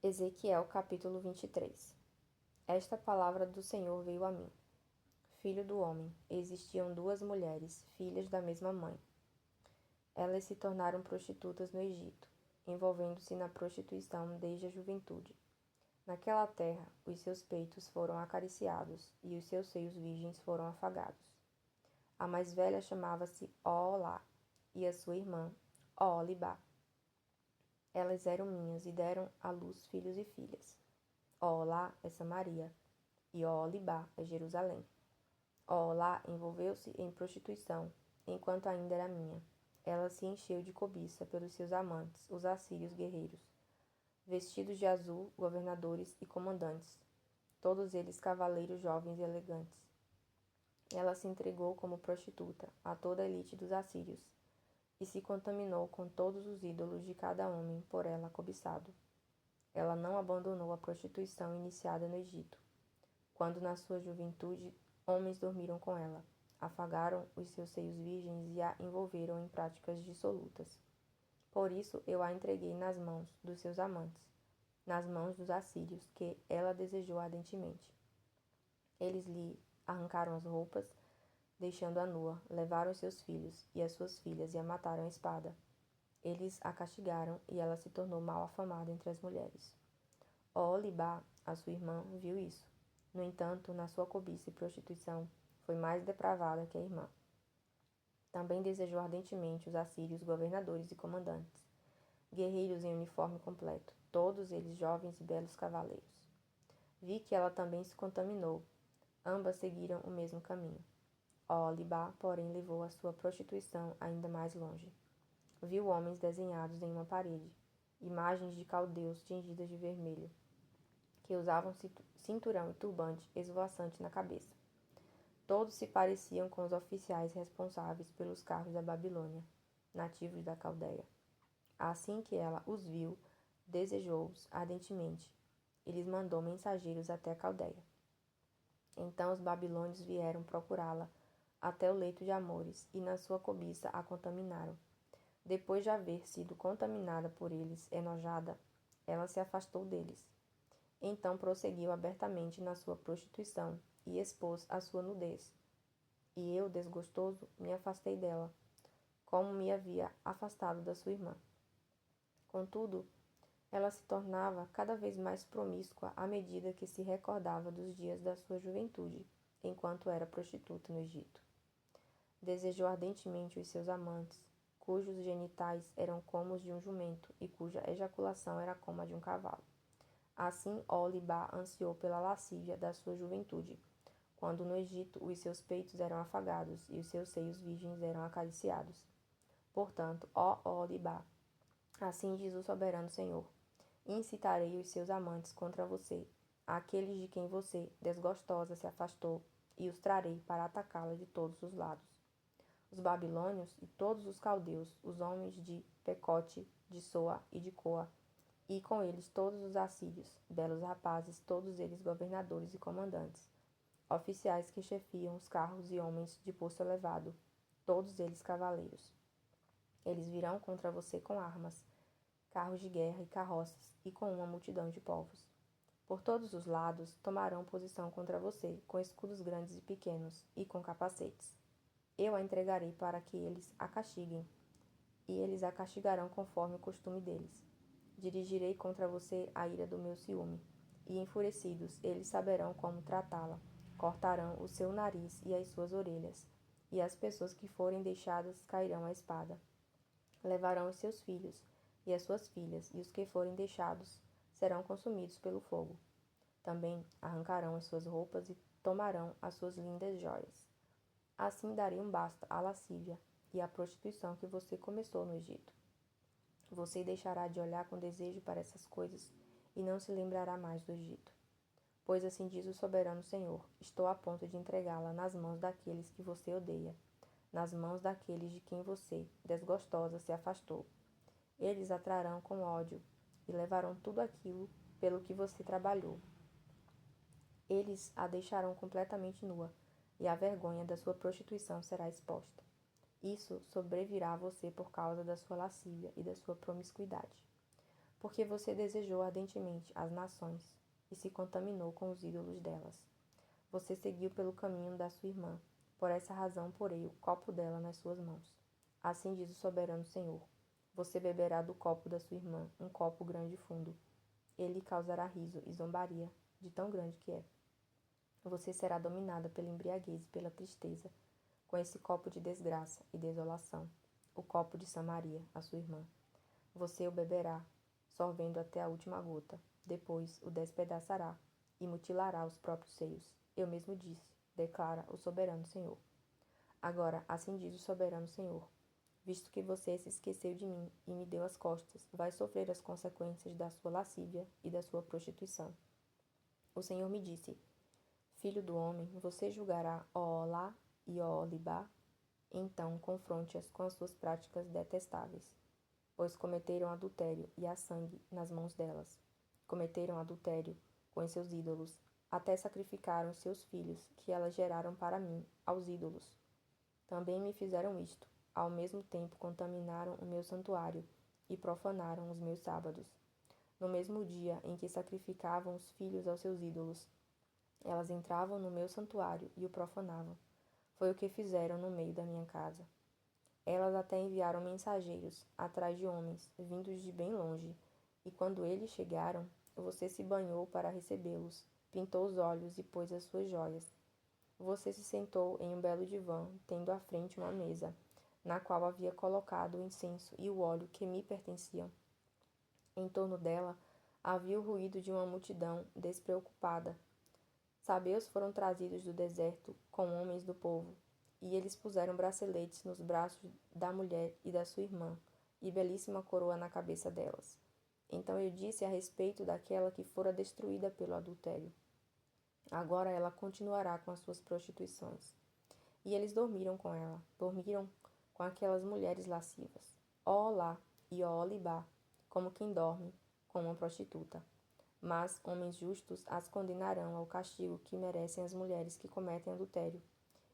Ezequiel capítulo 23. Esta palavra do Senhor veio a mim. Filho do homem, existiam duas mulheres, filhas da mesma mãe. Elas se tornaram prostitutas no Egito, envolvendo-se na prostituição desde a juventude. Naquela terra, os seus peitos foram acariciados e os seus seios virgens foram afagados. A mais velha chamava-se Oholá e a sua irmã Oholibá. Elas eram minhas e deram à luz filhos e filhas. Oholá é Samaria e Oholibá é Jerusalém. Oholá envolveu-se em prostituição, enquanto ainda era minha. Ela se encheu de cobiça pelos seus amantes, os assírios guerreiros, vestidos de azul, governadores e comandantes, todos eles cavaleiros jovens e elegantes. Ela se entregou como prostituta a toda a elite dos assírios, e se contaminou com todos os ídolos de cada homem por ela cobiçado. Ela não abandonou a prostituição iniciada no Egito, quando na sua juventude homens dormiram com ela, afagaram os seus seios virgens e a envolveram em práticas dissolutas. Por isso eu a entreguei nas mãos dos seus amantes, nas mãos dos assírios, que ela desejou ardentemente. Eles lhe arrancaram as roupas, deixando-a nua, levaram os seus filhos e as suas filhas e a mataram à espada. Eles a castigaram e ela se tornou mal afamada entre as mulheres. Oholibá, a sua irmã, viu isso. No entanto, na sua cobiça e prostituição, foi mais depravada que a irmã. Também desejou ardentemente os assírios, governadores e comandantes, guerreiros em uniforme completo, todos eles jovens e belos cavaleiros. Vi que ela também se contaminou. Ambas seguiram o mesmo caminho. Oholibá, porém, levou a sua prostituição ainda mais longe. Viu homens desenhados em uma parede, imagens de caldeus tingidas de vermelho, que usavam cinturão e turbante esvoaçante na cabeça. Todos se pareciam com os oficiais responsáveis pelos carros da Babilônia, nativos da Caldeia. Assim que ela os viu, desejou-os ardentemente e lhes mandou mensageiros até a Caldeia. Então os babilônios vieram procurá-la até o leito de amores, e na sua cobiça a contaminaram. Depois de haver sido contaminada por eles, enojada, ela se afastou deles. Então prosseguiu abertamente na sua prostituição e expôs a sua nudez. E eu, desgostoso, me afastei dela, como me havia afastado da sua irmã. Contudo, ela se tornava cada vez mais promíscua à medida que se recordava dos dias da sua juventude, enquanto era prostituta no Egito. Desejou ardentemente os seus amantes, cujos genitais eram como os de um jumento e cuja ejaculação era como a de um cavalo. Assim, Oholibá ansiou pela lascívia da sua juventude, quando no Egito os seus peitos eram afagados e os seus seios virgens eram acariciados. Portanto, ó Oholibá, assim diz o soberano Senhor, incitarei os seus amantes contra você, aqueles de quem você, desgostosa, se afastou, e os trarei para atacá-la de todos os lados. Os babilônios e todos os caldeus, os homens de Pecote, de Soa e de Coa, e com eles todos os assírios, belos rapazes, todos eles governadores e comandantes, oficiais que chefiam os carros e homens de posto elevado, todos eles cavaleiros. Eles virão contra você com armas, carros de guerra e carroças, e com uma multidão de povos. Por todos os lados tomarão posição contra você, com escudos grandes e pequenos, e com capacetes. Eu a entregarei para que eles a castiguem, e eles a castigarão conforme o costume deles. Dirigirei contra você a ira do meu ciúme, e enfurecidos eles saberão como tratá-la. Cortarão o seu nariz e as suas orelhas, e as pessoas que forem deixadas cairão à espada. Levarão os seus filhos e as suas filhas, e os que forem deixados serão consumidos pelo fogo. Também arrancarão as suas roupas e tomarão as suas lindas joias. Assim darei um basta à lascívia e à prostituição que você começou no Egito. Você deixará de olhar com desejo para essas coisas e não se lembrará mais do Egito. Pois assim diz o soberano Senhor, estou a ponto de entregá-la nas mãos daqueles que você odeia, nas mãos daqueles de quem você, desgostosa, se afastou. Eles a trarão com ódio e levarão tudo aquilo pelo que você trabalhou. Eles a deixarão completamente nua, e a vergonha da sua prostituição será exposta. Isso sobrevirá a você por causa da sua lascívia e da sua promiscuidade. porque você desejou ardentemente as nações e se contaminou com os ídolos delas. Você seguiu pelo caminho da sua irmã. Por essa razão porei o copo dela nas suas mãos. Assim diz o soberano Senhor. Você beberá do copo da sua irmã, um copo grande e fundo. Ele causará riso e zombaria, de tão grande que é. Você será dominada pela embriaguez e pela tristeza, com esse copo de desgraça e desolação, o copo de Samaria, a sua irmã. Você o beberá, sorvendo até a última gota. Depois o despedaçará e mutilará os próprios seios. Eu mesmo disse, declara o soberano Senhor. Agora, assim diz o soberano Senhor. Visto que você se esqueceu de mim e me deu as costas, vai sofrer as consequências da sua lascívia e da sua prostituição. O Senhor me disse, filho do homem, você julgará Oolá e Oolibá? Então confronte-as com as suas práticas detestáveis, pois cometeram adultério e há sangue nas mãos delas. Cometeram adultério com os seus ídolos, até sacrificaram seus filhos, que elas geraram para mim, aos ídolos. Também me fizeram isto, ao mesmo tempo contaminaram o meu santuário e profanaram os meus sábados. No mesmo dia em que sacrificavam os filhos aos seus ídolos, elas entravam no meu santuário e o profanavam. Foi o que fizeram no meio da minha casa. Elas até enviaram mensageiros atrás de homens, vindos de bem longe, e quando eles chegaram, você se banhou para recebê-los, pintou os olhos e pôs as suas joias. Você se sentou em um belo divã, tendo à frente uma mesa, na qual havia colocado o incenso e o óleo que me pertenciam. Em torno dela havia o ruído de uma multidão despreocupada. Sabeus foram trazidos do deserto com homens do povo, e eles puseram braceletes nos braços da mulher e da sua irmã, e belíssima coroa na cabeça delas. Então eu disse a respeito daquela que fora destruída pelo adultério. Agora ela continuará com as suas prostituições. E eles dormiram com ela, dormiram com aquelas mulheres lascivas. Ó Olá e ó Olibá, como quem dorme com uma prostituta. Mas homens justos as condenarão ao castigo que merecem as mulheres que cometem adultério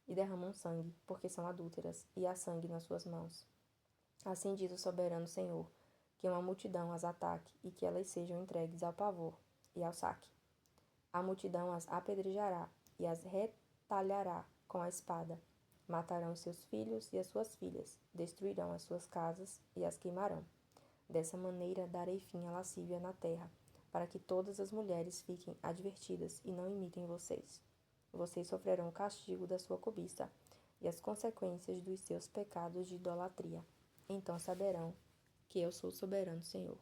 e derramam sangue, porque são adúlteras, e há sangue nas suas mãos. Assim diz o soberano Senhor, que uma multidão as ataque e que elas sejam entregues ao pavor e ao saque. A multidão as apedrejará e as retalhará com a espada. Matarão seus filhos e as suas filhas, destruirão as suas casas e as queimarão. Dessa maneira darei fim à lascívia na terra, para que todas as mulheres fiquem advertidas e não imitem vocês. Vocês sofrerão o castigo da sua cobiça e as consequências dos seus pecados de idolatria. Então saberão que eu sou o soberano Senhor.